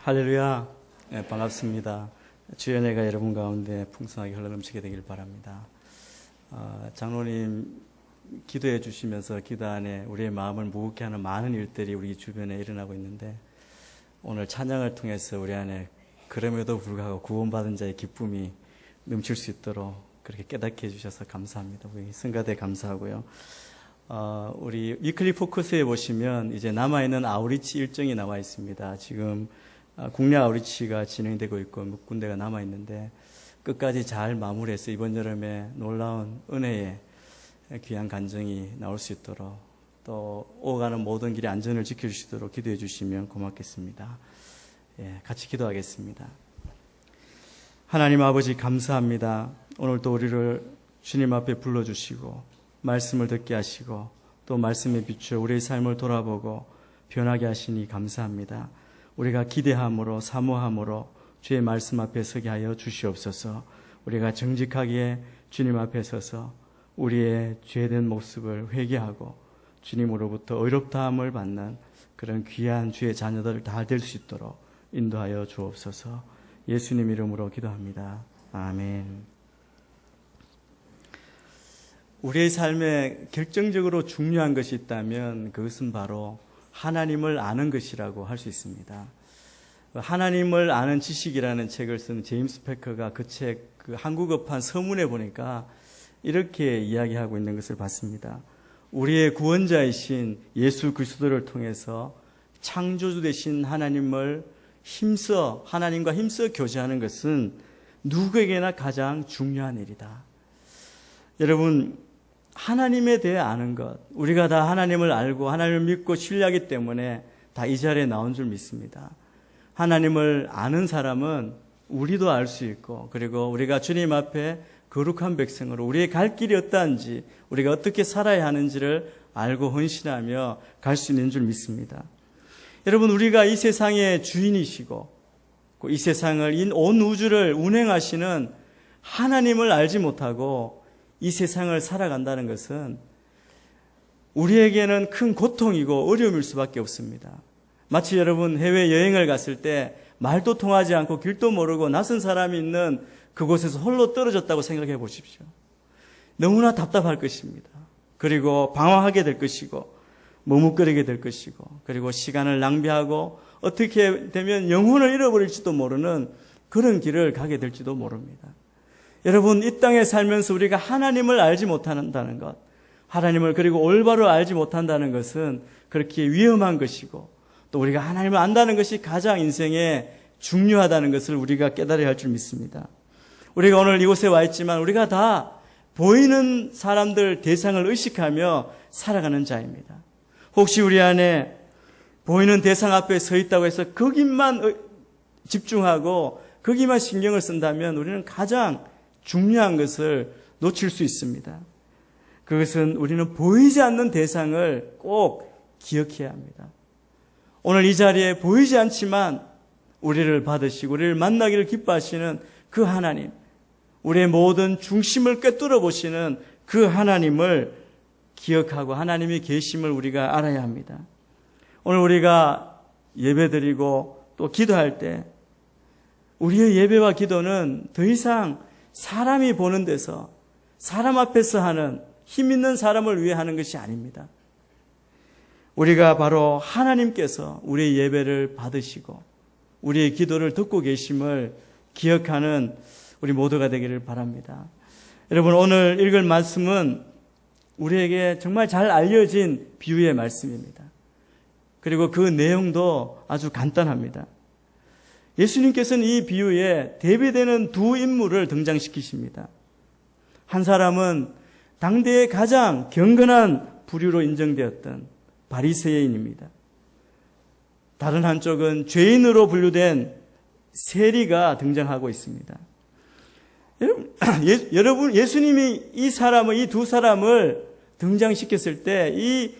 할렐루야. 네, 반갑습니다. 주의 은혜가 여러분 가운데 풍성하게 흘러넘치게 되길 바랍니다. 장로님 기도해 주시면서 기도 안에 우리의 마음을 무겁게 하는 많은 일들이 우리 주변에 일어나고 있는데, 오늘 찬양을 통해서 우리 안에 그럼에도 불구하고 구원받은 자의 기쁨이 넘칠 수 있도록 그렇게 깨닫게 해주셔서 감사합니다. 우리 성가대 감사하고요. 우리 위클리 포커스에 보시면 이제 남아있는 아우리치 일정이 나와 있습니다. 지금 국내 아우리치가 진행되고 있고 몇 군데가 남아있는데, 끝까지 잘 마무리해서 이번 여름에 놀라운 은혜의 귀한 간증이 나올 수 있도록, 또 오가는 모든 길의 안전을 지켜주시도록 기도해 주시면 고맙겠습니다. 같이 기도하겠습니다. 하나님 아버지 감사합니다. 오늘도 우리를 주님 앞에 불러주시고 말씀을 듣게 하시고 또 말씀에 비추어 우리의 삶을 돌아보고 변하게 하시니 감사합니다. 우리가 기대함으로 사모함으로 주의 말씀 앞에 서게 하여 주시옵소서. 우리가 정직하게 주님 앞에 서서 우리의 죄된 모습을 회개하고 주님으로부터 의롭다함을 받는 그런 귀한 주의 자녀들 다 될 수 있도록 인도하여 주옵소서. 예수님 이름으로 기도합니다. 아멘. 우리의 삶에 결정적으로 중요한 것이 있다면 그것은 바로 하나님을 아는 것이라고 할 수 있습니다. 하나님을 아는 지식이라는 책을 쓴 제임스 패커가 그 책 한국어판 서문에 보니까 이렇게 이야기하고 있는 것을 봤습니다. 우리의 구원자이신 예수 그리스도를 통해서 창조주 되신 하나님과 힘써 교제하는 것은 누구에게나 가장 중요한 일이다. 여러분, 하나님에 대해 아는 것, 우리가 다 하나님을 알고 하나님을 믿고 신뢰하기 때문에 다 이 자리에 나온 줄 믿습니다. 하나님을 아는 사람은 우리도 알 수 있고, 그리고 우리가 주님 앞에 거룩한 백성으로 우리의 갈 길이 어떠한지, 우리가 어떻게 살아야 하는지를 알고 헌신하며 갈 수 있는 줄 믿습니다. 여러분, 우리가 이 세상의 주인이시고 이 세상을, 온 우주를 운행하시는 하나님을 알지 못하고 이 세상을 살아간다는 것은 우리에게는 큰 고통이고 어려움일 수밖에 없습니다. 마치 여러분 해외여행을 갔을 때 말도 통하지 않고 길도 모르고 낯선 사람이 있는 그곳에서 홀로 떨어졌다고 생각해 보십시오. 너무나 답답할 것입니다. 그리고 방황하게 될 것이고 머뭇거리게 될 것이고, 그리고 시간을 낭비하고 어떻게 되면 영혼을 잃어버릴지도 모르는 그런 길을 가게 될지도 모릅니다. 여러분, 이 땅에 살면서 우리가 하나님을 알지 못한다는 것, 하나님을 그리고 올바로 알지 못한다는 것은 그렇게 위험한 것이고, 또 우리가 하나님을 안다는 것이 가장 인생에 중요하다는 것을 우리가 깨달아야 할 줄 믿습니다. 우리가 오늘 이곳에 와 있지만 우리가 다 보이는 사람들 대상을 의식하며 살아가는 자입니다. 혹시 우리 안에 보이는 대상 앞에 서 있다고 해서 거기만 집중하고 거기만 신경을 쓴다면 우리는 가장 중요한 것을 놓칠 수 있습니다. 그것은 우리는 보이지 않는 대상을 꼭 기억해야 합니다. 오늘 이 자리에 보이지 않지만 우리를 받으시고 우리를 만나기를 기뻐하시는 그 하나님, 우리의 모든 중심을 꿰뚫어 보시는 그 하나님을 기억하고 하나님의 계심을 우리가 알아야 합니다. 오늘 우리가 예배드리고 또 기도할 때 우리의 예배와 기도는 더 이상 사람이 보는 데서 사람 앞에서 하는 힘 있는 사람을 위해 하는 것이 아닙니다. 우리가 바로 하나님께서 우리의 예배를 받으시고 우리의 기도를 듣고 계심을 기억하는 우리 모두가 되기를 바랍니다. 여러분, 오늘 읽을 말씀은 우리에게 정말 잘 알려진 비유의 말씀입니다. 그리고 그 내용도 아주 간단합니다. 예수님께서는 이 비유에 대비되는 두 인물을 등장시키십니다. 한 사람은 당대의 가장 경건한 부류로 인정되었던 바리새인입니다. 다른 한쪽은 죄인으로 분류된 세리가 등장하고 있습니다. 여러분, 예수님이 이 두 사람을 등장시켰을 때 이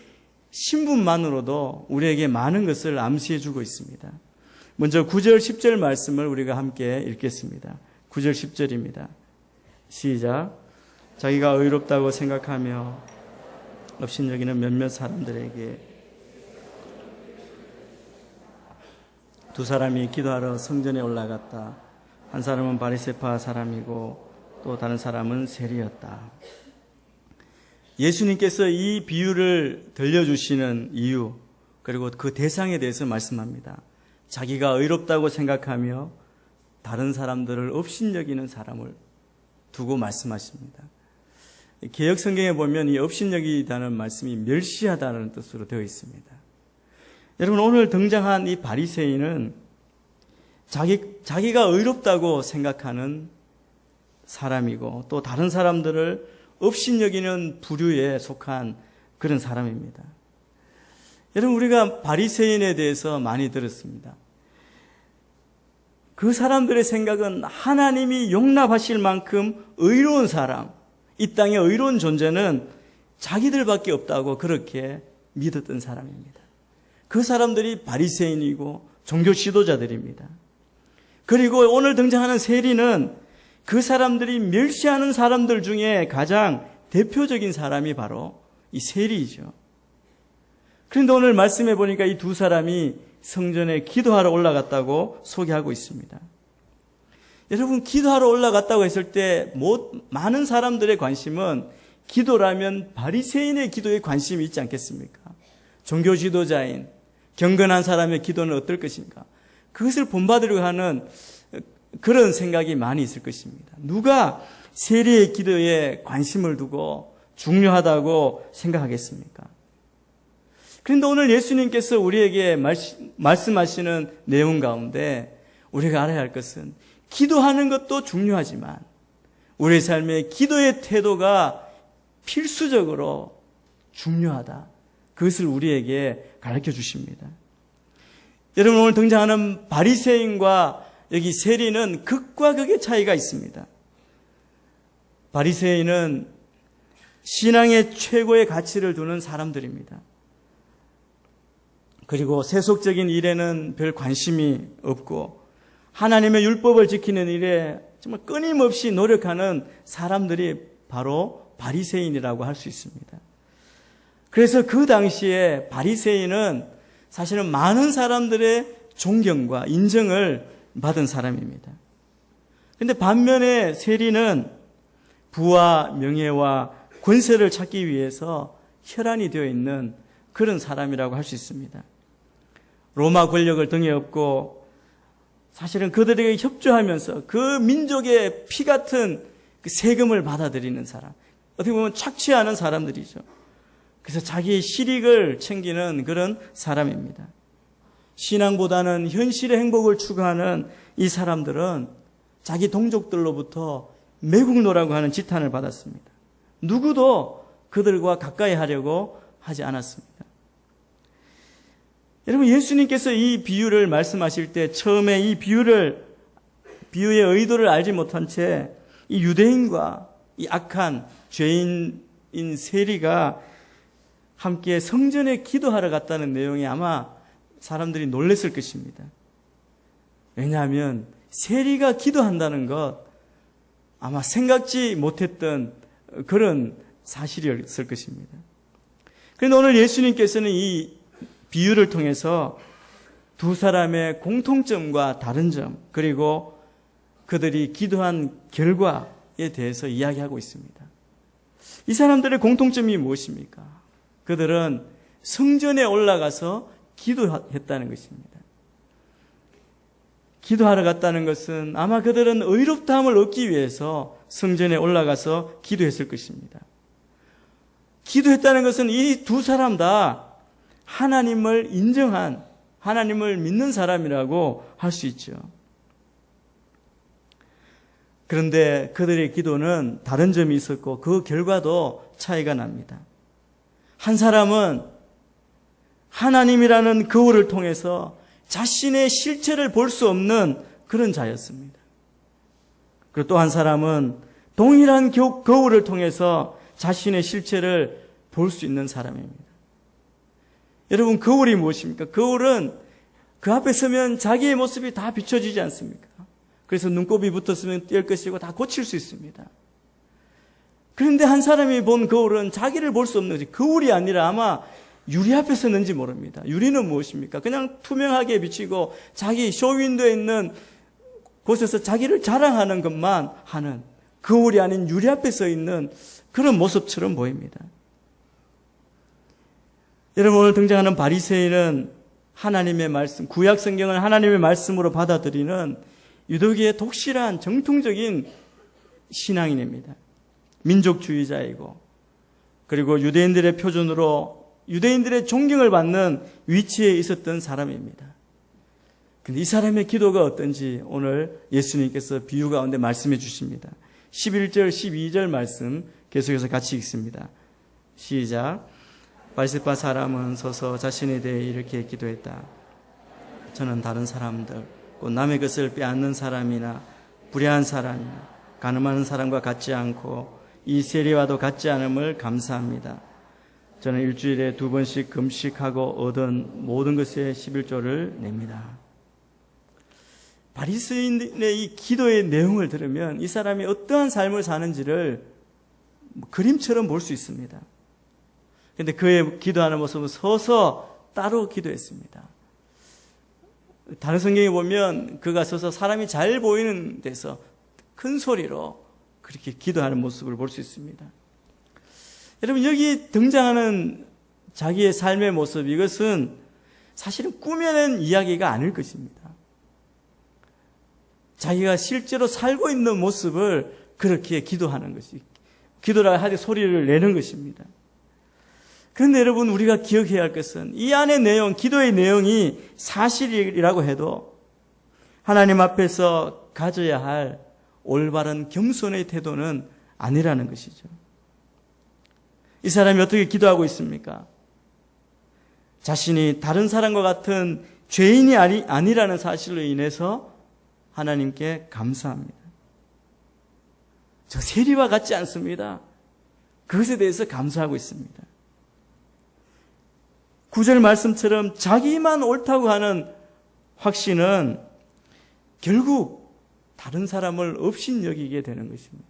신분만으로도 우리에게 많은 것을 암시해 주고 있습니다. 먼저 9절 10절 말씀을 우리가 함께 읽겠습니다. 9절 10절입니다. 시작. 자기가 의롭다고 생각하며 업신여기는 몇몇 사람들에게 두 사람이 기도하러 성전에 올라갔다. 한 사람은 바리새파 사람이고 또 다른 사람은 세리였다. 예수님께서 이 비유를 들려주시는 이유, 그리고 그 대상에 대해서 말씀합니다. 자기가 의롭다고 생각하며 다른 사람들을 업신여기는 사람을 두고 말씀하십니다. 개역 성경에 보면 이 업신여기다는 말씀이 멸시하다는 뜻으로 되어 있습니다. 여러분, 오늘 등장한 이 바리새인은 자기가 의롭다고 생각하는 사람이고 또 다른 사람들을 업신여기는 부류에 속한 그런 사람입니다. 여러분, 우리가 바리새인에 대해서 많이 들었습니다. 그 사람들의 생각은 하나님이 용납하실 만큼 의로운 사람, 이 땅의 의로운 존재는 자기들밖에 없다고 그렇게 믿었던 사람입니다. 그 사람들이 바리새인이고 종교 지도자들입니다. 그리고 오늘 등장하는 세리는 그 사람들이 멸시하는 사람들 중에 가장 대표적인 사람이 바로 이 세리이죠. 그런데 오늘 말씀해 보니까 이 두 사람이 성전에 기도하러 올라갔다고 소개하고 있습니다. 여러분, 기도하러 올라갔다고 했을 때 많은 사람들의 관심은 기도라면 바리새인의 기도에 관심이 있지 않겠습니까? 종교 지도자인 경건한 사람의 기도는 어떨 것인가? 그것을 본받으려고 하는 그런 생각이 많이 있을 것입니다. 누가 세리의 기도에 관심을 두고 중요하다고 생각하겠습니까? 그런데 오늘 예수님께서 우리에게 말씀하시는 내용 가운데 우리가 알아야 할 것은 기도하는 것도 중요하지만 우리의 삶의 기도의 태도가 필수적으로 중요하다. 그것을 우리에게 가르쳐 주십니다. 여러분, 오늘 등장하는 바리새인과 여기 세리는 극과 극의 차이가 있습니다. 바리새인은 신앙의 최고의 가치를 두는 사람들입니다. 그리고 세속적인 일에는 별 관심이 없고 하나님의 율법을 지키는 일에 정말 끊임없이 노력하는 사람들이 바로 바리새인이라고 할 수 있습니다. 그래서 그 당시에 바리새인은 사실은 많은 사람들의 존경과 인정을 받은 사람입니다. 그런데 반면에 세리는 부와 명예와 권세를 찾기 위해서 혈안이 되어 있는 그런 사람이라고 할 수 있습니다. 로마 권력을 등에 업고 사실은 그들에게 협조하면서 그 민족의 피 같은 그 세금을 받아들이는 사람, 어떻게 보면 착취하는 사람들이죠. 그래서 자기의 실익을 챙기는 그런 사람입니다. 신앙보다는 현실의 행복을 추구하는 이 사람들은 자기 동족들로부터 매국노라고 하는 지탄을 받았습니다. 누구도 그들과 가까이 하려고 하지 않았습니다. 여러분, 예수님께서 이 비유를 말씀하실 때 처음에 이 비유의 의도를 알지 못한 채 이 유대인과 이 악한 죄인인 세리가 함께 성전에 기도하러 갔다는 내용이 아마 사람들이 놀랐을 것입니다. 왜냐하면 세리가 기도한다는 것 아마 생각지 못했던 그런 사실이었을 것입니다. 그런데 오늘 예수님께서는 이 비유를 통해서 두 사람의 공통점과 다른 점, 그리고 그들이 기도한 결과에 대해서 이야기하고 있습니다. 이 사람들의 공통점이 무엇입니까? 그들은 성전에 올라가서 기도했다는 것입니다. 기도하러 갔다는 것은 아마 그들은 의롭다함을 얻기 위해서 성전에 올라가서 기도했을 것입니다. 기도했다는 것은 이 두 사람 다 하나님을 인정한, 하나님을 믿는 사람이라고 할 수 있죠. 그런데 그들의 기도는 다른 점이 있었고 그 결과도 차이가 납니다. 한 사람은 하나님이라는 거울을 통해서 자신의 실체를 볼 수 없는 그런 자였습니다. 그리고 또 한 사람은 동일한 거울을 통해서 자신의 실체를 볼 수 있는 사람입니다. 여러분, 거울이 무엇입니까? 거울은 그 앞에 서면 자기의 모습이 다 비춰지지 않습니까? 그래서 눈곱이 붙었으면 뗄 것이고 다 고칠 수 있습니다. 그런데 한 사람이 본 거울은 자기를 볼 수 없는 거지. 거울이 아니라 아마 유리 앞에 섰는지 모릅니다. 유리는 무엇입니까? 그냥 투명하게 비치고 자기 쇼윈도에 있는 곳에서 자기를 자랑하는 것만 하는, 거울이 아닌 유리 앞에 서 있는 그런 모습처럼 보입니다. 여러분, 오늘 등장하는 바리새인은 하나님의 말씀, 구약 성경을 하나님의 말씀으로 받아들이는 유대교의 독실한 정통적인 신앙인입니다. 민족주의자이고, 그리고 유대인들의 표준으로 유대인들의 존경을 받는 위치에 있었던 사람입니다. 근데 이 사람의 기도가 어떤지 오늘 예수님께서 비유 가운데 말씀해 주십니다. 11절, 12절 말씀 계속해서 같이 읽습니다. 시작. 바리새파 사람은 서서 자신에 대해 이렇게 기도했다. 저는 다른 사람들, 곧 남의 것을 빼앗는 사람이나 불의한 사람이나 가늠하는 사람과 같지 않고 이 세리와도 같지 않음을 감사합니다. 저는 일주일에 2번씩 금식하고 얻은 모든 것에 11조를 냅니다. 바리새인의 이 기도의 내용을 들으면 이 사람이 어떠한 삶을 사는지를 그림처럼 볼 수 있습니다. 그런데 그의 기도하는 모습은 서서 따로 기도했습니다. 다른 성경에 보면 그가 서서 사람이 잘 보이는 데서 큰 소리로 그렇게 기도하는 모습을 볼 수 있습니다. 여러분, 여기 등장하는 자기의 삶의 모습, 이것은 사실은 꾸며낸 이야기가 아닐 것입니다. 자기가 실제로 살고 있는 모습을 그렇게 기도하는 것이, 기도라 하되 소리를 내는 것입니다. 그런데 여러분, 우리가 기억해야 할 것은 이 안의 내용, 기도의 내용이 사실이라고 해도 하나님 앞에서 가져야 할 올바른 겸손의 태도는 아니라는 것이죠. 이 사람이 어떻게 기도하고 있습니까? 자신이 다른 사람과 같은 죄인이 아니라는 사실로 인해서 하나님께 감사합니다. 저 세리와 같지 않습니다. 그것에 대해서 감사하고 있습니다. 9절 말씀처럼 자기만 옳다고 하는 확신은 결국 다른 사람을 업신여기게 되는 것입니다.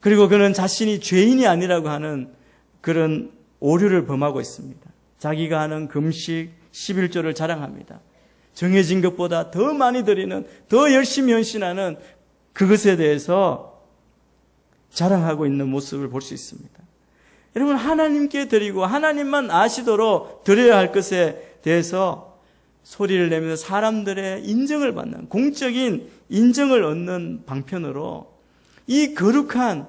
그리고 그는 자신이 죄인이 아니라고 하는 그런 오류를 범하고 있습니다. 자기가 하는 금식 11조를 자랑합니다. 정해진 것보다 더 많이 드리는, 더 열심히 헌신하는 그것에 대해서 자랑하고 있는 모습을 볼 수 있습니다. 여러분, 하나님께 드리고 하나님만 아시도록 드려야 할 것에 대해서 소리를 내면서 사람들의 인정을 받는, 공적인 인정을 얻는 방편으로 이 거룩한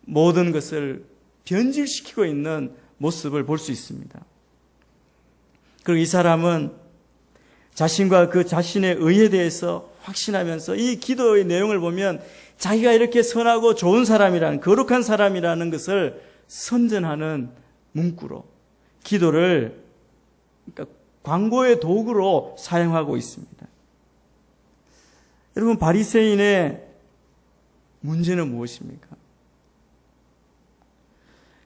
모든 것을 변질시키고 있는 모습을 볼 수 있습니다. 그리고 이 사람은 자신과 그 자신의 의에 대해서 확신하면서 이 기도의 내용을 보면 자기가 이렇게 선하고 좋은 사람이라는, 거룩한 사람이라는 것을 선전하는 문구로 기도를, 그러니까 광고의 도구로 사용하고 있습니다. 여러분, 바리새인의 문제는 무엇입니까?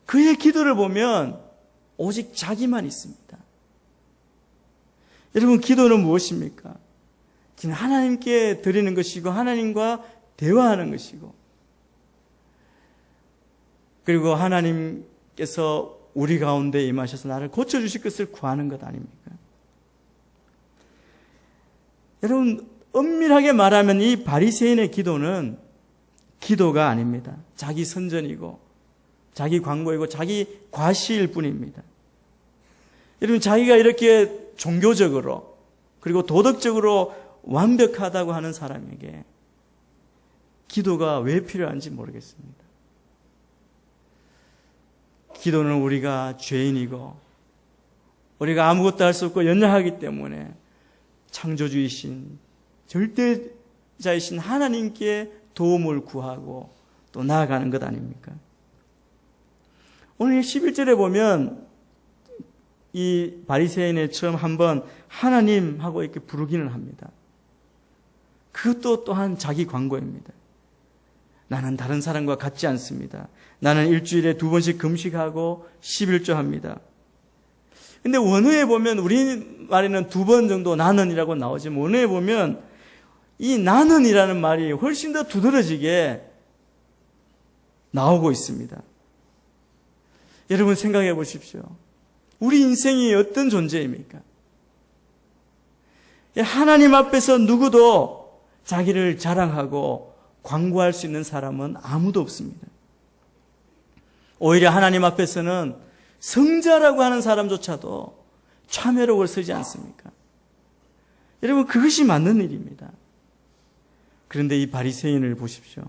그의 기도를 보면 오직 자기만 있습니다. 여러분, 기도는 무엇입니까? 하나님께 드리는 것이고 하나님과 대화하는 것이고, 그리고 하나님께서 우리 가운데 임하셔서 나를 고쳐주실 것을 구하는 것 아닙니까? 여러분, 엄밀하게 말하면 이 바리새인의 기도는 기도가 아닙니다. 자기 선전이고 자기 광고이고 자기 과시일 뿐입니다. 여러분, 자기가 이렇게 종교적으로 그리고 도덕적으로 완벽하다고 하는 사람에게 기도가 왜 필요한지 모르겠습니다. 기도는 우리가 죄인이고 우리가 아무것도 할 수 없고 연약하기 때문에 창조주이신 절대자이신 하나님께 도움을 구하고 또 나아가는 것 아닙니까? 오늘 11절에 보면 이 바리새인의 처음 한번 하나님 하고 이렇게 부르기는 합니다. 그것도 또한 자기 광고입니다. 나는 다른 사람과 같지 않습니다. 나는 일주일에 2번씩 금식하고 11조 합니다. 근데 원어에 보면 우리말에는 2번 정도 나는이라고 나오지만 원어에 보면 이 나는이라는 말이 훨씬 더 두드러지게 나오고 있습니다. 여러분 생각해 보십시오. 우리 인생이 어떤 존재입니까? 하나님 앞에서 누구도 자기를 자랑하고 광고할 수 있는 사람은 아무도 없습니다. 오히려 하나님 앞에서는 성자라고 하는 사람조차도 참회록을 쓰지 않습니까? 여러분 그것이 맞는 일입니다. 그런데 이 바리새인을 보십시오.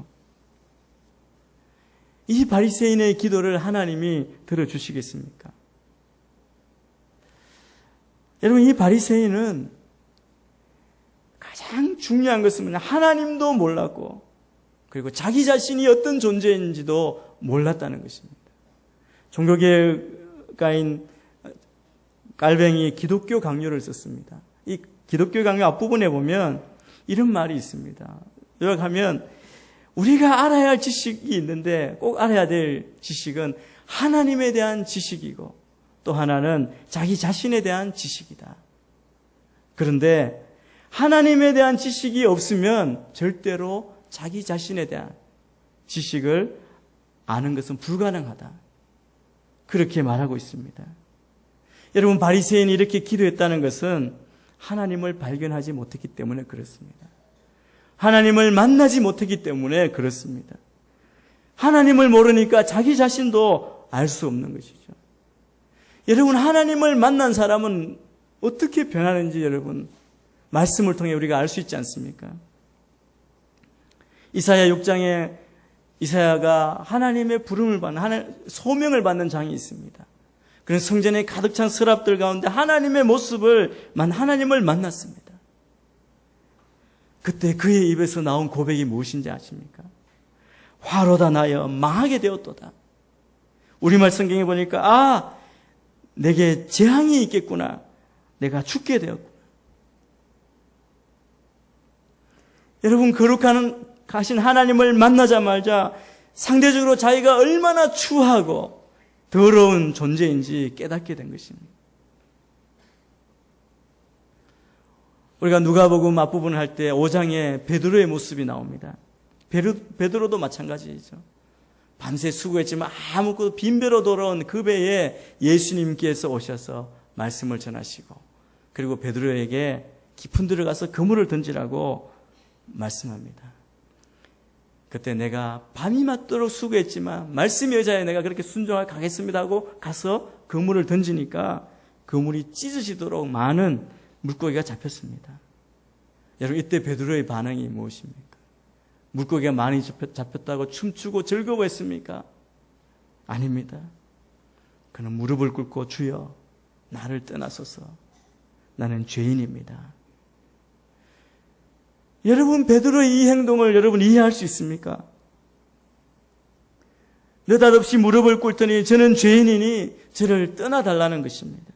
이 바리새인의 기도를 하나님이 들어주시겠습니까? 여러분 이 바리새인은 가장 중요한 것은 하나님도 몰랐고 그리고 자기 자신이 어떤 존재인지도 몰랐다는 것입니다. 종교개혁가인 깔뱅이 기독교 강요를 썼습니다. 이 기독교 강요 앞부분에 보면 이런 말이 있습니다. 요약하면 우리가 알아야 할 지식이 있는데 꼭 알아야 될 지식은 하나님에 대한 지식이고 또 하나는 자기 자신에 대한 지식이다. 그런데 하나님에 대한 지식이 없으면 절대로 자기 자신에 대한 지식을 아는 것은 불가능하다. 그렇게 말하고 있습니다. 여러분 바리새인이 이렇게 기도했다는 것은 하나님을 발견하지 못했기 때문에 그렇습니다. 하나님을 만나지 못했기 때문에 그렇습니다. 하나님을 모르니까 자기 자신도 알 수 없는 것이죠. 여러분 하나님을 만난 사람은 어떻게 변하는지 여러분 말씀을 통해 우리가 알 수 있지 않습니까? 이사야 6장에 이사야가 하나님의 부름을 받는 소명을 받는 장이 있습니다. 그런 성전에 가득 찬 서랍들 가운데 하나님의 하나님을 만났습니다. 그때 그의 입에서 나온 고백이 무엇인지 아십니까? 화로다 나여 망하게 되었도다. 우리말 성경에 보니까 내게 재앙이 있겠구나. 내가 죽게 되었구나. 여러분 거룩하신 하나님을 만나자마자 상대적으로 자기가 얼마나 추하고 더러운 존재인지 깨닫게 된 것입니다. 우리가 누가복음 앞부분을 할 때 5장에 베드로의 모습이 나옵니다. 베드로도 마찬가지죠. 밤새 수고했지만 아무것도 빈배로 돌아온 그 배에 예수님께서 오셔서 말씀을 전하시고 그리고 베드로에게 깊은 데로 가서 그물을 던지라고 말씀합니다. 그때 내가 밤이 맞도록 수고했지만 말씀의 여자에 내가 그렇게 순종하게 가겠습니다 하고 가서 그물을 던지니까 그물이 찢어지도록 많은 물고기가 잡혔습니다. 여러분 이때 베드로의 반응이 무엇입니까? 물고기가 많이 잡혔다고 춤추고 즐거워했습니까? 아닙니다. 그는 무릎을 꿇고 주여 나를 떠나소서 나는 죄인입니다. 여러분 베드로의 이 행동을 여러분 이해할 수 있습니까? 느닷없이 무릎을 꿇더니 저는 죄인이니 저를 떠나달라는 것입니다.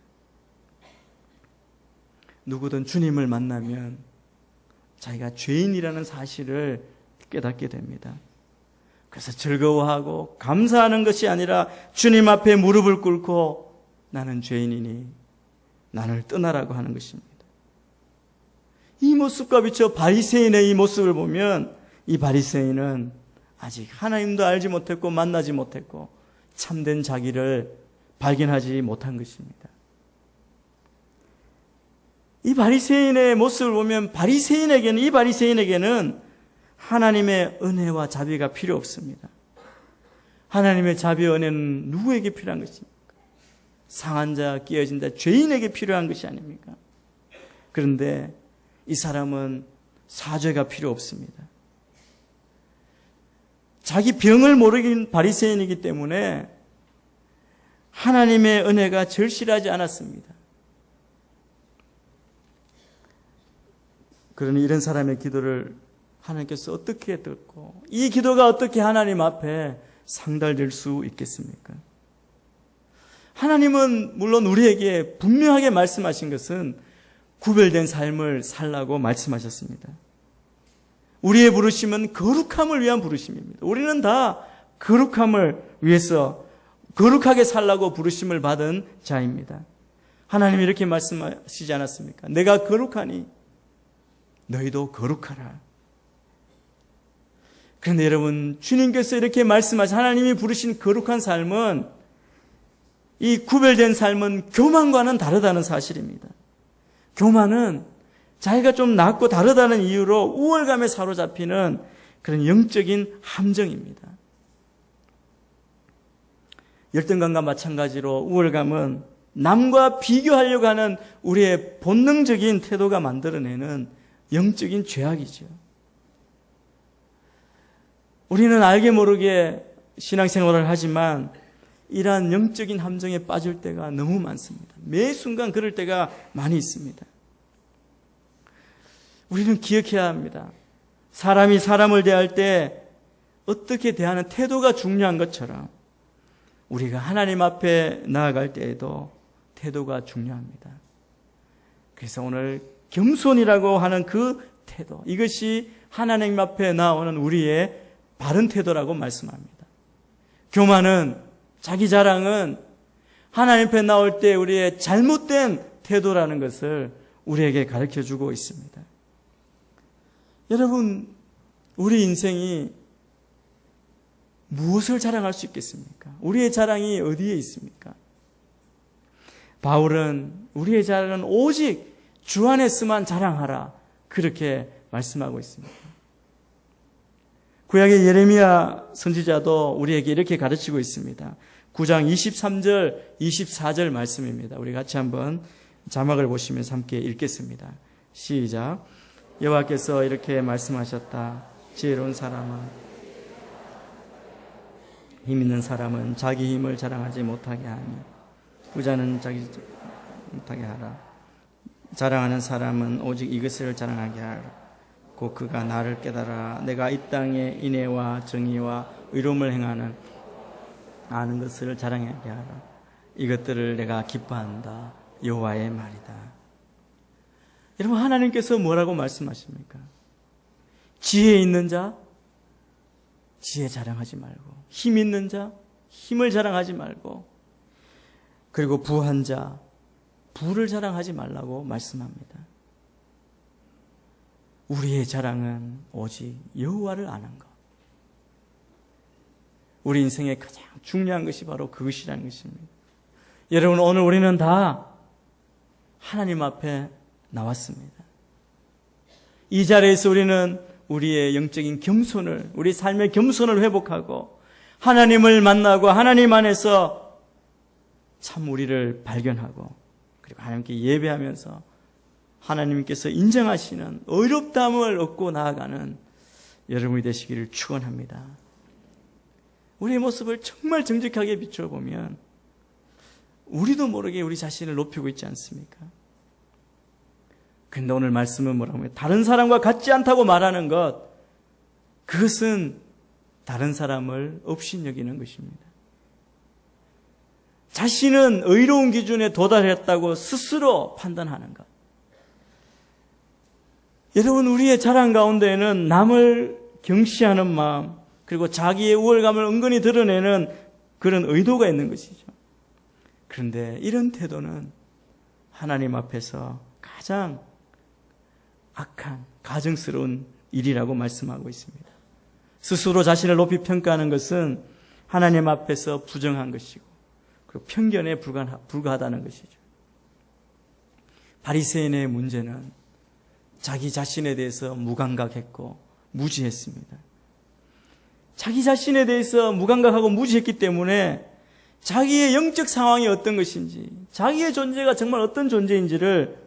누구든 주님을 만나면 자기가 죄인이라는 사실을 깨닫게 됩니다. 그래서 즐거워하고 감사하는 것이 아니라 주님 앞에 무릎을 꿇고 나는 죄인이니 나를 떠나라고 하는 것입니다. 이 모습과 비춰 바리새인의 이 모습을 보면 이 바리새인은 아직 하나님도 알지 못했고 만나지 못했고 참된 자기를 발견하지 못한 것입니다. 이 바리새인의 모습을 보면 이 바리새인에게는 하나님의 은혜와 자비가 필요 없습니다. 하나님의 자비와 은혜는 누구에게 필요한 것입니까? 상한 자, 깨어진 자, 죄인에게 필요한 것이 아닙니까? 그런데 이 사람은 사죄가 필요 없습니다. 자기 병을 모르긴 바리새인이기 때문에 하나님의 은혜가 절실하지 않았습니다. 그러니 이런 사람의 기도를 하나님께서 어떻게 듣고 이 기도가 어떻게 하나님 앞에 상달될 수 있겠습니까? 하나님은 물론 우리에게 분명하게 말씀하신 것은 구별된 삶을 살라고 말씀하셨습니다. 우리의 부르심은 거룩함을 위한 부르심입니다. 우리는 다 거룩함을 위해서 거룩하게 살라고 부르심을 받은 자입니다. 하나님이 이렇게 말씀하시지 않았습니까? 내가 거룩하니 너희도 거룩하라. 그런데 여러분 주님께서 이렇게 말씀하신 하나님이 부르신 거룩한 삶은 이 구별된 삶은 교만과는 다르다는 사실입니다. 교만은 자기가 좀 낫고 다르다는 이유로 우월감에 사로잡히는 그런 영적인 함정입니다. 열등감과 마찬가지로 우월감은 남과 비교하려고 하는 우리의 본능적인 태도가 만들어내는 영적인 죄악이죠. 우리는 알게 모르게 신앙생활을 하지만 이러한 영적인 함정에 빠질 때가 너무 많습니다. 매 순간 그럴 때가 많이 있습니다. 우리는 기억해야 합니다. 사람이 사람을 대할 때 어떻게 대하는 태도가 중요한 것처럼 우리가 하나님 앞에 나아갈 때에도 태도가 중요합니다. 그래서 오늘 겸손이라고 하는 그 태도, 이것이 하나님 앞에 나오는 우리의 바른 태도라고 말씀합니다. 교만은, 자기 자랑은 하나님 앞에 나올 때 우리의 잘못된 태도라는 것을 우리에게 가르쳐주고 있습니다. 여러분, 우리 인생이 무엇을 자랑할 수 있겠습니까? 우리의 자랑이 어디에 있습니까? 바울은 우리의 자랑은 오직 주 안에서만 자랑하라, 그렇게 말씀하고 있습니다. 구약의 예레미야 선지자도 우리에게 이렇게 가르치고 있습니다. 9장 23절, 24절 말씀입니다. 우리 같이 한번 자막을 보시면서 함께 읽겠습니다. 시작. 여호와께서 이렇게 말씀하셨다. 지혜로운 사람은, 힘 있는 사람은 자기 힘을 자랑하지 못하게 하며 부자는 자기 못하게 하라. 자랑하는 사람은 오직 이것을 자랑하게 하라. 곧 그가 나를 깨달아 내가 이 땅에 인애와 정의와 의로움을 행하는 아는 것을 자랑하게 하라. 이것들을 내가 기뻐한다. 여호와의 말이다. 여러분, 하나님께서 뭐라고 말씀하십니까? 지혜 있는 자, 지혜 자랑하지 말고, 힘 있는 자, 힘을 자랑하지 말고, 그리고 부한 자, 부를 자랑하지 말라고 말씀합니다. 우리의 자랑은 오직 여호와를 아는 것. 우리 인생의 가장 중요한 것이 바로 그것이라는 것입니다. 여러분, 오늘 우리는 다 하나님 앞에 나왔습니다. 이 자리에서 우리는 우리의 영적인 겸손을, 우리 삶의 겸손을 회복하고 하나님을 만나고 하나님 안에서 참 우리를 발견하고 그리고 하나님께 예배하면서 하나님께서 인정하시는 의롭다함을 얻고 나아가는 여러분이 되시기를 축원합니다. 우리의 모습을 정말 정직하게 비춰보면 우리도 모르게 우리 자신을 높이고 있지 않습니까? 그런데 오늘 말씀은 뭐라고 하면 다른 사람과 같지 않다고 말하는 것, 그것은 다른 사람을 업신여기는 것입니다. 자신은 의로운 기준에 도달했다고 스스로 판단하는 것. 여러분, 우리의 자랑 가운데에는 남을 경시하는 마음, 그리고 자기의 우월감을 은근히 드러내는 그런 의도가 있는 것이죠. 그런데 이런 태도는 하나님 앞에서 가장 악한, 가증스러운 일이라고 말씀하고 있습니다. 스스로 자신을 높이 평가하는 것은 하나님 앞에서 부정한 것이고, 그리고 편견에 불과하다는 것이죠. 바리새인의 문제는 자기 자신에 대해서 무감각했고 무지했습니다. 자기 자신에 대해서 무감각하고 무지했기 때문에 자기의 영적 상황이 어떤 것인지, 자기의 존재가 정말 어떤 존재인지를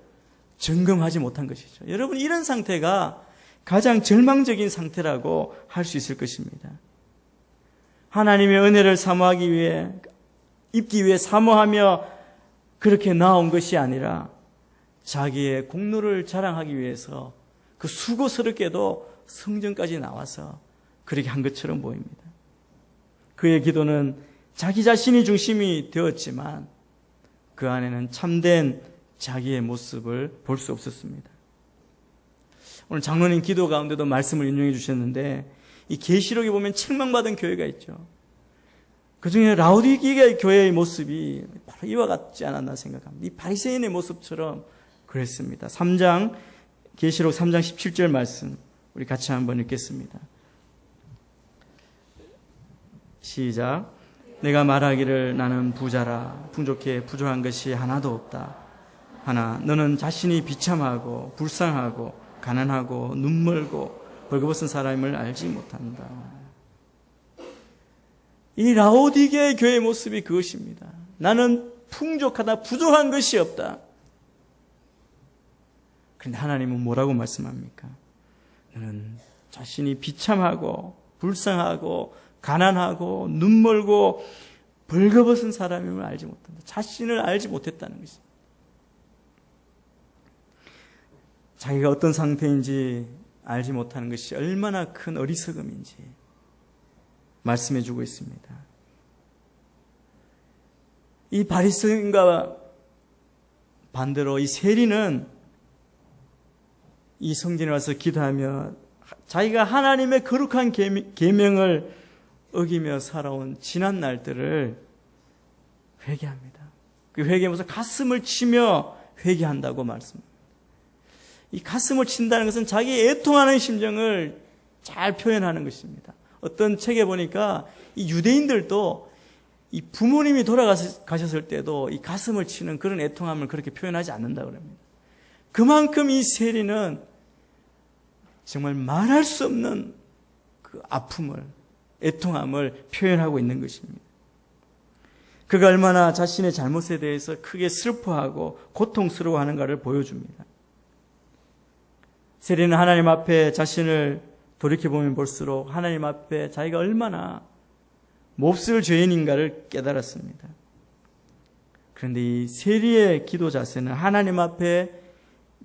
점검하지 못한 것이죠. 여러분, 이런 상태가 가장 절망적인 상태라고 할 수 있을 것입니다. 하나님의 은혜를 사모하기 위해, 입기 위해 사모하며 그렇게 나온 것이 아니라 자기의 공로를 자랑하기 위해서 그 수고스럽게도 성전까지 나와서 그렇게 한 것처럼 보입니다. 그의 기도는 자기 자신이 중심이 되었지만 그 안에는 참된 자기의 모습을 볼 수 없었습니다. 오늘 장로님 기도 가운데도 말씀을 인용해 주셨는데, 이 계시록에 보면 책망받은 교회가 있죠. 그 중에 라오디게아 교회의 모습이 바로 이와 같지 않았나 생각합니다. 이 바리새인의 모습처럼 그랬습니다. 계시록 3장 17절 말씀 우리 같이 한번 읽겠습니다. 시작. 내가 말하기를 나는 부자라 풍족해 부족한 것이 하나도 없다. 하나 너는 자신이 비참하고 불쌍하고 가난하고 눈멀고 벌거벗은 사람을 알지 못한다. 이 라오디게의 교회의 모습이 그것입니다. 나는 풍족하다 부족한 것이 없다. 그런데 하나님은 뭐라고 말씀합니까? 너는 자신이 비참하고 불쌍하고 가난하고 눈멀고 벌거벗은 사람임을 알지 못한다. 자신을 알지 못했다는 것입니다. 자기가 어떤 상태인지 알지 못하는 것이 얼마나 큰 어리석음인지 말씀해 주고 있습니다. 이 바리새인과 반대로 이 세리는 이 성전에 와서 기도하며 자기가 하나님의 거룩한 계명을 어기며 살아온 지난 날들을 회개합니다. 그 회개하면서 가슴을 치며 회개한다고 말씀합니다. 이 가슴을 친다는 것은 자기의 애통하는 심정을 잘 표현하는 것입니다. 어떤 책에 보니까 이 유대인들도 이 부모님이 돌아가셨을 때도 이 가슴을 치는 그런 애통함을 그렇게 표현하지 않는다고 합니다. 그만큼 이 세리는 정말 말할 수 없는 그 아픔을, 애통함을 표현하고 있는 것입니다. 그가 얼마나 자신의 잘못에 대해서 크게 슬퍼하고 고통스러워하는가를 보여줍니다. 세리는 하나님 앞에 자신을 돌이켜보면 볼수록 하나님 앞에 자기가 얼마나 몹쓸 죄인인가를 깨달았습니다. 그런데 이 세리의 기도 자세는 하나님 앞에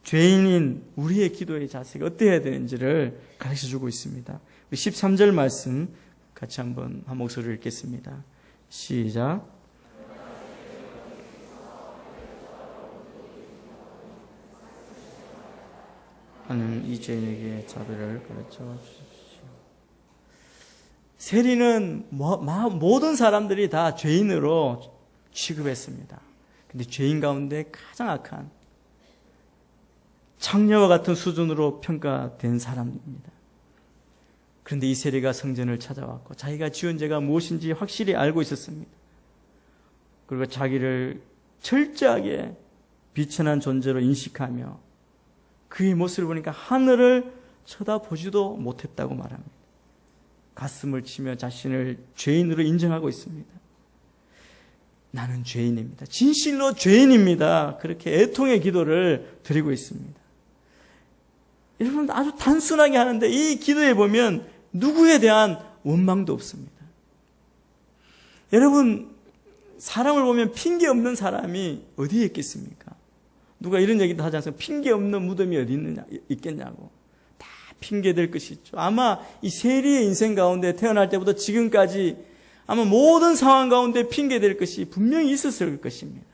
죄인인 우리의 기도의 자세가 어때야 되는지를 가르쳐주고 있습니다. 13절 말씀 같이 한 목소리를 읽겠습니다. 시작. 하나님 이 죄인에게 자비를 가르쳐 주십시오. 세리는 모든 사람들이 다 죄인으로 취급했습니다. 근데 죄인 가운데 가장 악한 창녀와 같은 수준으로 평가된 사람입니다. 그런데 이 세리가 성전을 찾아왔고 자기가 지은 죄가 무엇인지 확실히 알고 있었습니다. 그리고 자기를 철저하게 비천한 존재로 인식하며 그의 모습을 보니까 하늘을 쳐다보지도 못했다고 말합니다. 가슴을 치며 자신을 죄인으로 인정하고 있습니다. 나는 죄인입니다. 진실로 죄인입니다. 그렇게 애통의 기도를 드리고 있습니다. 여러분 아주 단순하게 하는데 이 기도에 보면 누구에 대한 원망도 없습니다. 여러분 사람을 보면 핑계 없는 사람이 어디에 있겠습니까? 누가 이런 얘기도 하지 않습니까? 핑계 없는 무덤이 어디 있겠냐고. 다 핑계될 것이 있죠. 아마 이 세리의 인생 가운데 태어날 때부터 지금까지 아마 모든 상황 가운데 핑계될 것이 분명히 있었을 것입니다.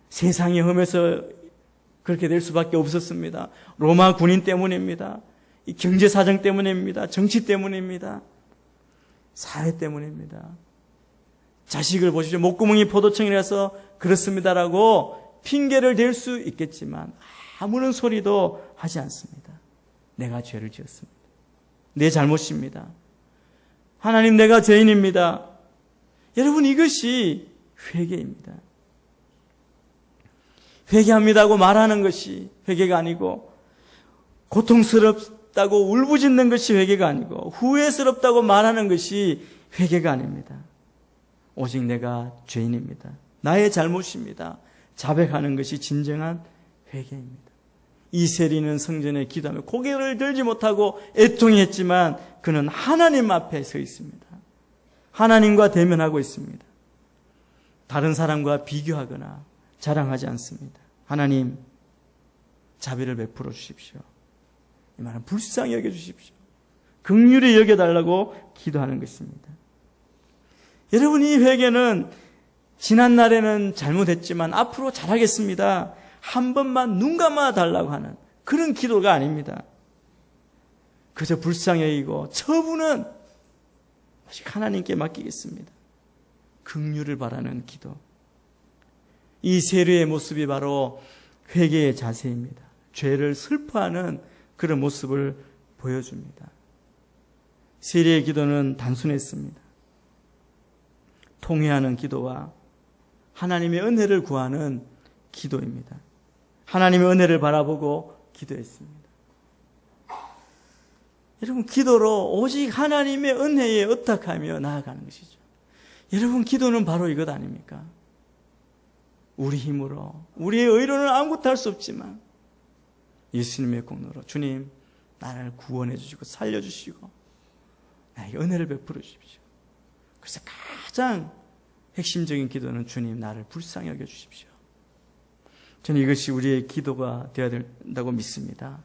세상이 험해서 그렇게 될 수밖에 없었습니다. 로마 군인 때문입니다. 이 경제 사정 때문입니다. 정치 때문입니다. 사회 때문입니다. 자식을 보십시오. 목구멍이 포도청이라서 그렇습니다라고 핑계를 댈 수 있겠지만 아무런 소리도 하지 않습니다. 내가 죄를 지었습니다. 내 잘못입니다. 하나님 내가 죄인입니다. 여러분 이것이 회개입니다. 회개합니다고 말하는 것이 회개가 아니고 고통스럽다고 울부짖는 것이 회개가 아니고 후회스럽다고 말하는 것이 회개가 아닙니다. 오직 내가 죄인입니다. 나의 잘못입니다. 자백하는 것이 진정한 회개입니다. 이 세리는 성전에 기도하며 고개를 들지 못하고 애통했지만 그는 하나님 앞에 서 있습니다. 하나님과 대면하고 있습니다. 다른 사람과 비교하거나 자랑하지 않습니다. 하나님 자비를 베풀어 주십시오. 이 말은 불쌍히 여겨주십시오. 긍휼히 여겨달라고 기도하는 것입니다. 여러분 이 회개는 지난 날에는 잘못했지만 앞으로 잘하겠습니다. 한 번만 눈 감아 달라고 하는 그런 기도가 아닙니다. 그저 불쌍히 여기고 처분은 오직 하나님께 맡기겠습니다. 긍휼을 바라는 기도. 이 세리의 모습이 바로 회개의 자세입니다. 죄를 슬퍼하는 그런 모습을 보여줍니다. 세리의 기도는 단순했습니다. 통회하는 기도와 하나님의 은혜를 구하는 기도입니다. 하나님의 은혜를 바라보고 기도했습니다. 여러분, 기도로 오직 하나님의 은혜에 의탁하며 나아가는 것이죠. 여러분, 기도는 바로 이것 아닙니까? 우리 힘으로, 우리의 의로는 아무것도 할 수 없지만 예수님의 공로로 주님, 나를 구원해 주시고 살려주시고 나에게 은혜를 베풀어 주십시오. 그래서 가장 핵심적인 기도는 주님, 나를 불쌍히 여겨 주십시오. 저는 이것이 우리의 기도가 되어야 된다고 믿습니다.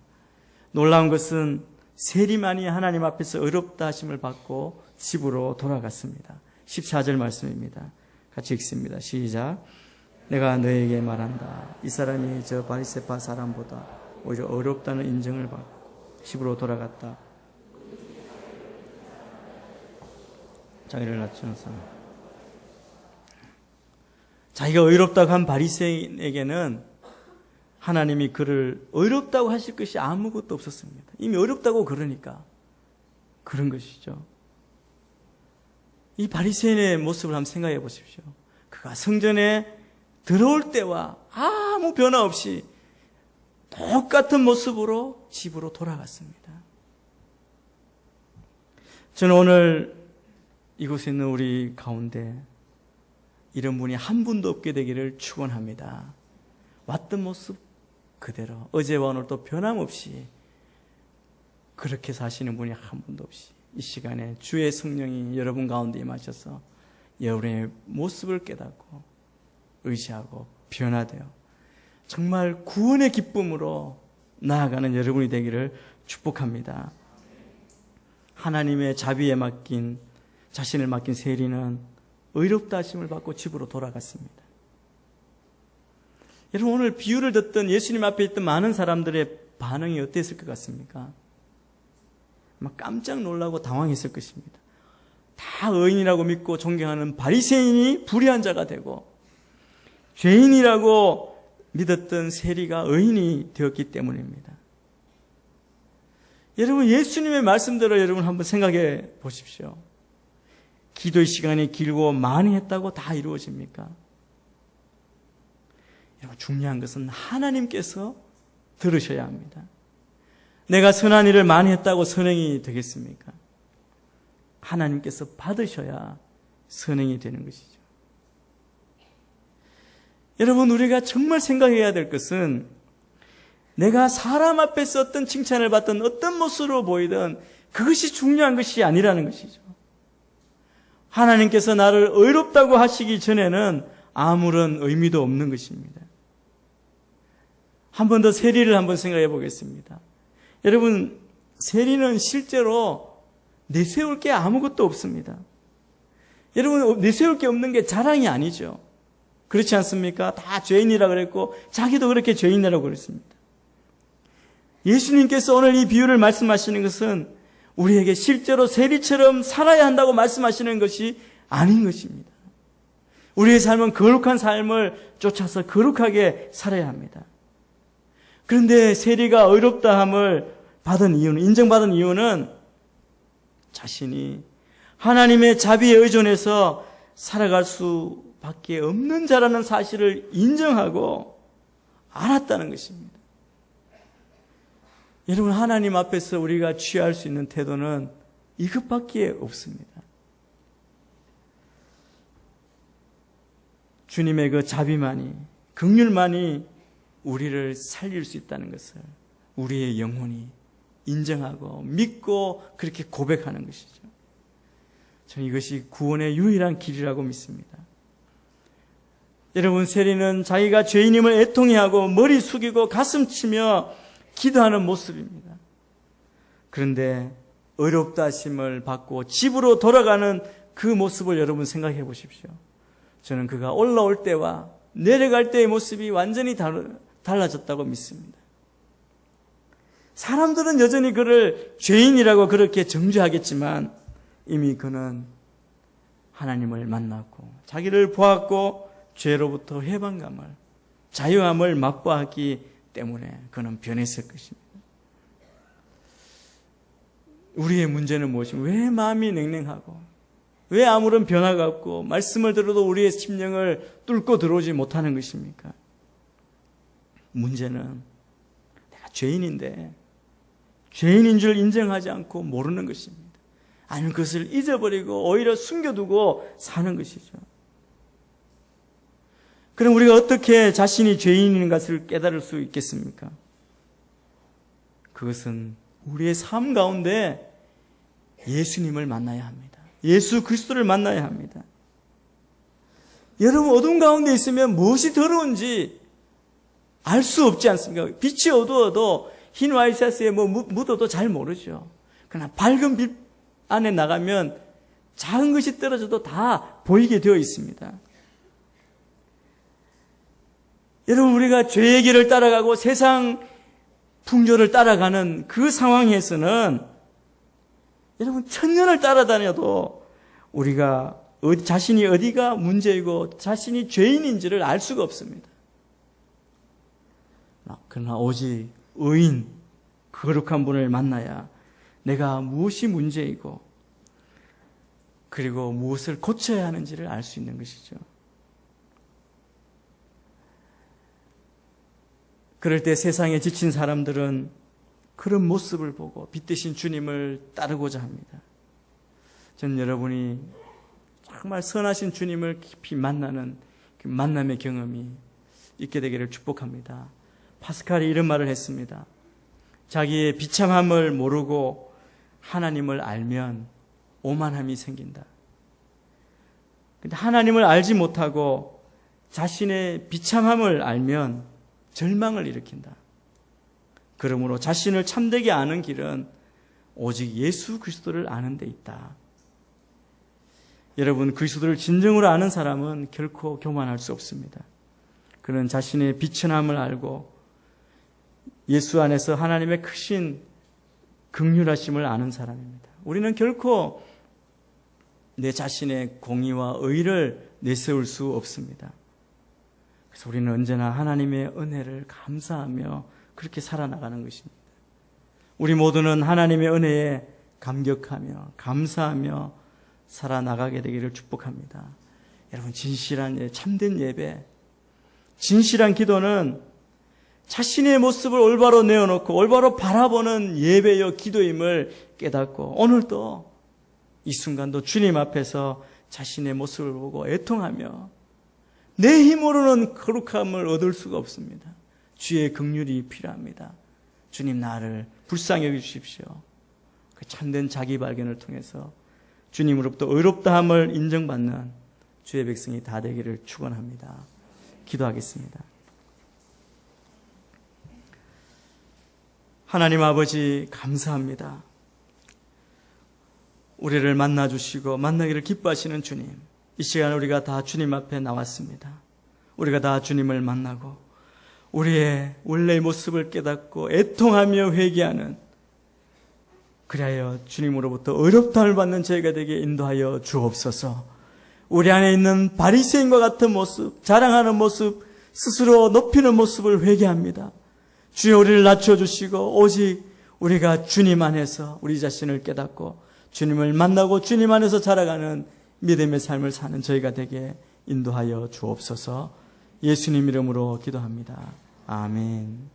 놀라운 것은 세리만이 하나님 앞에서 의롭다 하심을 받고 집으로 돌아갔습니다. 14절 말씀입니다. 같이 읽습니다. 시작. 내가 너에게 말한다. 이 사람이 저 바리새파 사람보다 오히려 어렵다는 인정을 받고 집으로 돌아갔다. 자기를 낮추면서 자기가 의롭다고 한 바리새인에게는 하나님이 그를 의롭다고 하실 것이 아무것도 없었습니다. 이미 어렵다고 그러니까 그런 것이죠. 이 바리새인의 모습을 한번 생각해 보십시오. 그가 성전에 들어올 때와 아무 변화 없이 똑같은 모습으로 집으로 돌아갔습니다. 저는 오늘 이곳에 있는 우리 가운데 이런 분이 한 분도 없게 되기를 축원합니다. 왔던 모습 그대로 어제와 오늘 또 변함없이 그렇게 사시는 분이 한 분도 없이 이 시간에 주의 성령이 여러분 가운데 임하셔서 여러분의 모습을 깨닫고 의지하고 변화되어 정말 구원의 기쁨으로 나아가는 여러분이 되기를 축복합니다. 하나님의 자비에 맡긴 자신을 맡긴 세리는 의롭다 하심을 받고 집으로 돌아갔습니다. 여러분, 오늘 비유를 듣던 예수님 앞에 있던 많은 사람들의 반응이 어땠을 것 같습니까? 아마 깜짝 놀라고 당황했을 것입니다. 다 의인이라고 믿고 존경하는 바리새인이 불의한 자가 되고 죄인이라고 믿었던 세리가 의인이 되었기 때문입니다. 여러분, 예수님의 말씀대로 여러분 한번 생각해 보십시오. 기도의 시간이 길고 많이 했다고 다 이루어집니까? 여러분, 중요한 것은 하나님께서 들으셔야 합니다. 내가 선한 일을 많이 했다고 선행이 되겠습니까? 하나님께서 받으셔야 선행이 되는 것이죠. 여러분, 우리가 정말 생각해야 될 것은 내가 사람 앞에서 어떤 칭찬을 받든 어떤 모습으로 보이든 그것이 중요한 것이 아니라는 것이죠. 하나님께서 나를 의롭다고 하시기 전에는 아무런 의미도 없는 것입니다. 한 번 더 세리를 한번 생각해 보겠습니다. 여러분, 세리는 실제로 내세울 게 아무것도 없습니다. 여러분, 내세울 게 없는 게 자랑이 아니죠. 그렇지 않습니까? 다 죄인이라 그랬고 자기도 그렇게 죄인이라고 그랬습니다. 예수님께서 오늘 이 비유를 말씀하시는 것은 우리에게 실제로 세리처럼 살아야 한다고 말씀하시는 것이 아닌 것입니다. 우리의 삶은 거룩한 삶을 쫓아서 거룩하게 살아야 합니다. 그런데 세리가 의롭다함을 받은 이유는, 인정받은 이유는 자신이 하나님의 자비에 의존해서 살아갈 수밖에 없는 자라는 사실을 인정하고 알았다는 것입니다. 여러분, 하나님 앞에서 우리가 취할 수 있는 태도는 이것밖에 없습니다. 주님의 그 자비만이, 긍휼만이 우리를 살릴 수 있다는 것을 우리의 영혼이 인정하고 믿고 그렇게 고백하는 것이죠. 저는 이것이 구원의 유일한 길이라고 믿습니다. 여러분, 세리는 자기가 죄인임을 애통해하고 머리 숙이고 가슴 치며 기도하는 모습입니다. 그런데 의롭다 하심을 받고 집으로 돌아가는 그 모습을 여러분 생각해 보십시오. 저는 그가 올라올 때와 내려갈 때의 모습이 완전히 달라졌다고 믿습니다. 사람들은 여전히 그를 죄인이라고 그렇게 정죄하겠지만 이미 그는 하나님을 만났고 자기를 보았고 죄로부터 해방감을, 자유함을 맛보았기 때문에 그는 변했을 것입니다. 우리의 문제는 무엇입니까? 왜 마음이 냉랭하고 왜 아무런 변화가 없고 말씀을 들어도 우리의 심령을 뚫고 들어오지 못하는 것입니까? 문제는 내가 죄인인데 죄인인 줄 인정하지 않고 모르는 것입니다. 아니면 그것을 잊어버리고 오히려 숨겨두고 사는 것이죠. 그럼 우리가 어떻게 자신이 죄인인 것을 깨달을 수 있겠습니까? 그것은 우리의 삶 가운데 예수님을 만나야 합니다. 예수 그리스도를 만나야 합니다. 여러분, 어둠 가운데 있으면 무엇이 더러운지 알 수 없지 않습니까? 빛이 어두워도 흰 와이셔츠에 묻어도 잘 모르죠. 그러나 밝은 빛 안에 나가면 작은 것이 떨어져도 다 보이게 되어 있습니다. 여러분, 우리가 죄의 길을 따라가고 세상 풍조를 따라가는 그 상황에서는 여러분, 천년을 따라다녀도 우리가 자신이 어디가 문제이고 자신이 죄인인지를 알 수가 없습니다. 그러나 오직 의인, 거룩한 분을 만나야 내가 무엇이 문제이고 그리고 무엇을 고쳐야 하는지를 알 수 있는 것이죠. 그럴 때 세상에 지친 사람들은 그런 모습을 보고 빛 대신 주님을 따르고자 합니다. 저는 여러분이 정말 선하신 주님을 깊이 만나는 그 만남의 경험이 있게 되기를 축복합니다. 파스칼이 이런 말을 했습니다. 자기의 비참함을 모르고 하나님을 알면 오만함이 생긴다. 근데 하나님을 알지 못하고 자신의 비참함을 알면 절망을 일으킨다. 그러므로 자신을 참되게 아는 길은 오직 예수 그리스도를 아는 데 있다. 여러분, 그리스도를 진정으로 아는 사람은 결코 교만할 수 없습니다. 그는 자신의 비천함을 알고 예수 안에서 하나님의 크신 긍휼하심을 아는 사람입니다. 우리는 결코 내 자신의 공의와 의를 내세울 수 없습니다. 그래서 우리는 언제나 하나님의 은혜를 감사하며 그렇게 살아나가는 것입니다. 우리 모두는 하나님의 은혜에 감격하며 감사하며 살아나가게 되기를 축복합니다. 여러분, 진실한 참된 예배, 진실한 기도는 자신의 모습을 올바로 내어놓고 올바로 바라보는 예배요 기도임을 깨닫고 오늘도 이 순간도 주님 앞에서 자신의 모습을 보고 애통하며 내 힘으로는 거룩함을 얻을 수가 없습니다. 주의 긍휼이 필요합니다. 주님, 나를 불쌍히 여기주십시오. 그 참된 자기 발견을 통해서 주님으로부터 의롭다함을 인정받는 주의 백성이 다 되기를 축원합니다. 기도하겠습니다. 하나님 아버지, 감사합니다. 우리를 만나주시고 만나기를 기뻐하시는 주님, 이 시간에 우리가 다 주님 앞에 나왔습니다. 우리가 다 주님을 만나고 우리의 원래의 모습을 깨닫고 애통하며 회개하는, 그리하여 주님으로부터 의롭다함을 받는 저희가 되게 인도하여 주옵소서. 우리 안에 있는 바리새인과 같은 모습, 자랑하는 모습, 스스로 높이는 모습을 회개합니다. 주여, 우리를 낮춰주시고 오직 우리가 주님 안에서 우리 자신을 깨닫고 주님을 만나고 주님 안에서 자라가는 믿음의 삶을 사는 저희가 되게 인도하여 주옵소서. 예수님 이름으로 기도합니다. 아멘.